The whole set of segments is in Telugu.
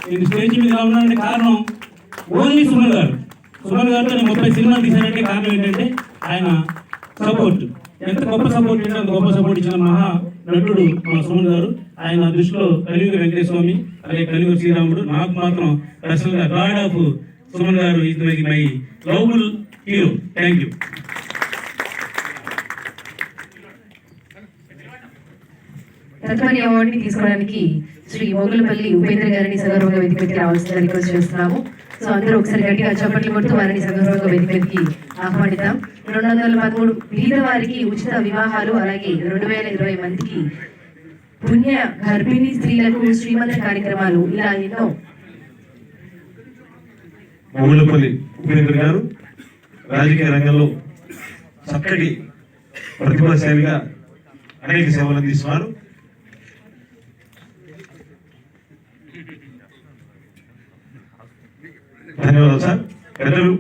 నేను స్టేజ్ మీద ఉన్నానంటే కారణం ఓన్లీ సుమన్ గారు. సుమన్ గారితో 30 సినిమాలు తీశారంటే కారణం ఏంటంటే ఆయన సపోర్ట్. ఎంత గొప్ప సపోర్ట్ అంటే అంత గొప్ప సపోర్ట్ ఇచ్చిన మహా నటుడు మన సుమన్ గారు. ఆయన దృష్టిలో కలియుగ వెంకటేశ్వర స్వామి అలాగే కలియుగ శ్రీరాముడు. నాకు మాత్రం పర్సనల్గా గాడ్ ఆఫ్ సుమన్ గారు is my lovable hero. Thank you. తదుపరి అవార్డుని తీసుకోవడానికి శ్రీ మోగులపల్లి ఉపేంద్ర గారిని సగౌరవంగా వేదికకి రావాల్సిన రిక్వెస్ట్ చేస్తున్నాము. సో అందరూ ఒకసారి గట్టిగా చప్పట్లు కొడుతూ వారిని సగౌరవంగా వేదికకి ఆహ్వానిద్దాం. 213 బీద వారికి ఉచిత వివాహాలు, అలాగే 2020 మందికి పుణ్య గర్భిణీ స్త్రీలకు శ్రీమంత కార్యక్రమాలు, ఇలా ఎన్నో. మోగులపల్లి ఉపేంద్ర గారు రాజకీయ రంగంలో చక్కటి ప్రతిభాశాలిగా అనేక సేవలు అందిస్తున్నారు. ధన్యవాదాలు సార్. పెద్దలు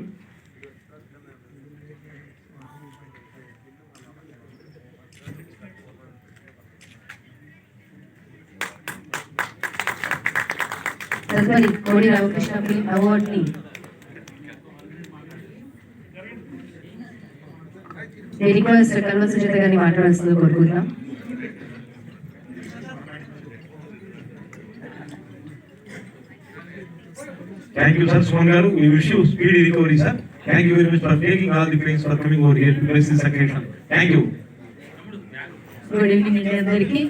తదుపరి కోడి రామకృష్ణ ఫిల్మ్ అవార్డుని రిక్వెస్ట్ కల్వ సుజాత గారిని మాట్లాడాల్సిందిగా కోరుకుంటున్నాం. Thank you, sir. Suman garu, we wish you speedy recovery, sir. Thank you very much for taking all the pains for coming over here to bless this occasion. Thank you. Good evening అందరికీ.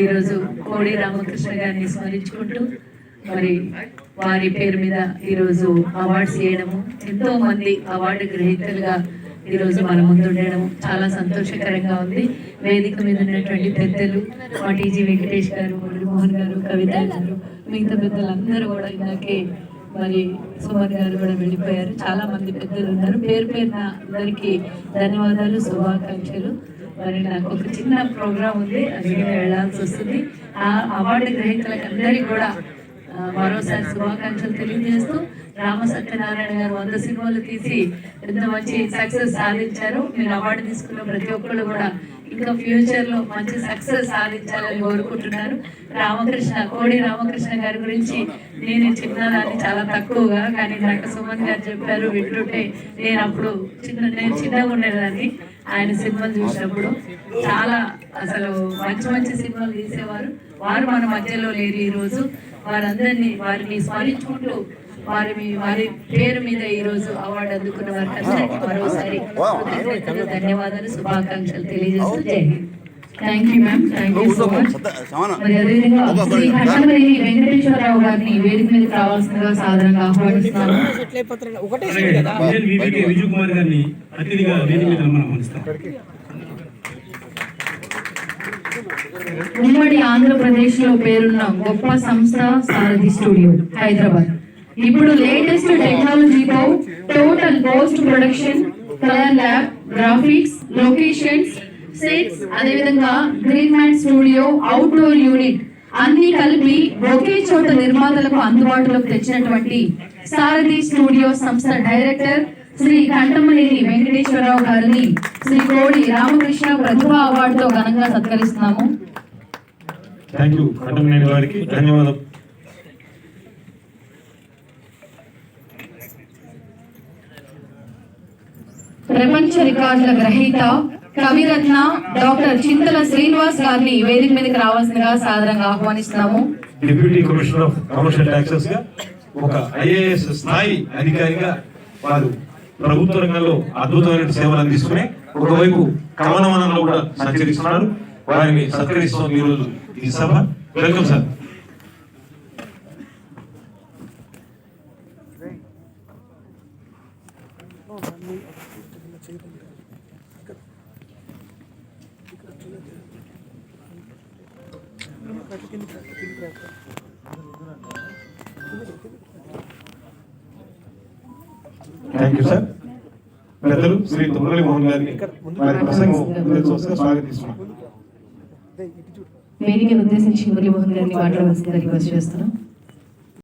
ఈరోజు కోడి రామకృష్ణ గారిని స్మరించుకుంటూ మరి వారి పేరు మీద ఈరోజు అవార్డ్స్ చేయడము, ఎంతో మంది అవార్డు గ్రహీతలుగా ఈరోజు మన ముందు ఉండడం చాలా సంతోషకరంగా ఉంది. వేదిక మీద ఉన్నటువంటి పెద్దలు మా టీజీ వెంకటేష్ గారు, మురళీమోహన్ గారు, కవిత గారు, మిగతా పెద్దలందరూ కూడా ఇందాకే మరి సుమన్ గారు కూడా వెళ్ళిపోయారు. చాలా మంది పెద్దలు ఉన్నారు. పేరు పేరున అందరికీ ధన్యవాదాలు, శుభాకాంక్షలు. మరి నాకు ఒక చిన్న ప్రోగ్రాం ఉంది, అందుకని వెళ్ళాల్సి వస్తుంది. ఆ అవార్డు గ్రహీతలకు అందరికీ కూడా మరోసారి శుభాకాంక్షలు తెలియజేస్తూ, రామ సత్యనారాయణ గారు 100 సినిమాలు తీసి ఎంత మంచి సక్సెస్ సాధించారు. మీరు అవార్డు తీసుకున్న ప్రతి ఒక్కళ్ళు కూడా ఇంకా ఫ్యూచర్ లో మంచి సక్సెస్ సాధించాలని కోరుకుంటున్నారు. కోడి రామకృష్ణ గారి గురించి నేను చిన్నదాన్ని, చాలా తక్కువగా, కానీ నాకు సుమన్ గారు చెప్పారు వింటుంటే నేను చిన్నగా ఉండేదాన్ని. ఆయన సినిమాలు చూసినప్పుడు చాలా అసలు మంచి మంచి సినిమాలు తీసేవారు. వారు మన మధ్యలో లేరు ఈరోజు. వారిని స్మరించుకుంటూ వారి పేరు మీద ఈ రోజు అవార్డు అందుకున్న వారికి అందరికీ మరోసారి ధన్యవాదాలు, శుభాకాంక్షలు తెలియజేస్తూ జై Hind. Thank you ma'am, thank you so much. మరి అదేవిధంగా శ్రీ కట్టమనేని వెంకటేశ్వరరావు గారిని వేదిక మీదకి రావాల్సిందిగా సాధారణంగా ఆహ్వానిస్తున్నాను. విజయ్ కుమార్ గారిని అతిథిగా వేదిక మీద ఆహ్వానిస్తాం. ఉమ్మడి ఆంధ్రప్రదేశ్ లో పేరున్న గొప్ప సంస్థ సారథి స్టూడియో హైదరాబాద్. ఇప్పుడు లేటెస్ట్ టెక్నాలజీతో total post production, colour lab, graphics, locations, sets, అదేవిధంగా green man studio, outdoor unit అన్ని కలిపి ఒకే చోట నిర్మాతలకు అందుబాటులోకి తెచ్చినటువంటి సారథి స్టూడియో సంస్థ డైరెక్టర్ శ్రీ కంటమనేని వెంకటేశ్వరరావు గారిని శ్రీ కోడి రామకృష్ణ ప్రతిభా అవార్డుతో ఘనంగా సత్కరిస్తున్నాము. థ్యాంక్ యూ కంటమనేని గారికి ధన్యవాదాలు. ప్రపంచ రికార్డుల గ్రహీత కవిరత్న డాక్టర్ చింతల శ్రీనివాస్ గారిని వేదిక మీదకి రావాల్సిందిగా సాదరంగా ఆహ్వానిస్తున్నాము. Deputy commissioner of commercial taxes గా ఒక ఐఏఎస్ స్థాయి అధికారిగా వారు ప్రభుత్వ రంగంలో అద్భుతమైన సేవలు అందిస్తూనే ఒకవైపు కమనవనంలో కూడా సంచరిస్తున్నారు. వారిని సత్కరిస్తున్న ఈ రోజు ఈ సభ. Welcome sir. Thank you sir. పెద్దలు శ్రీ మురళీమోహన్ గారిని వారి ప్రసంగం స్వాగతిస్తున్నాం. వేదికను ఉద్దేశించి మురళీమోహన్ గారిని మాట్లాడవలసిందిగా రిక్వెస్ట్ చేస్తున్నాం.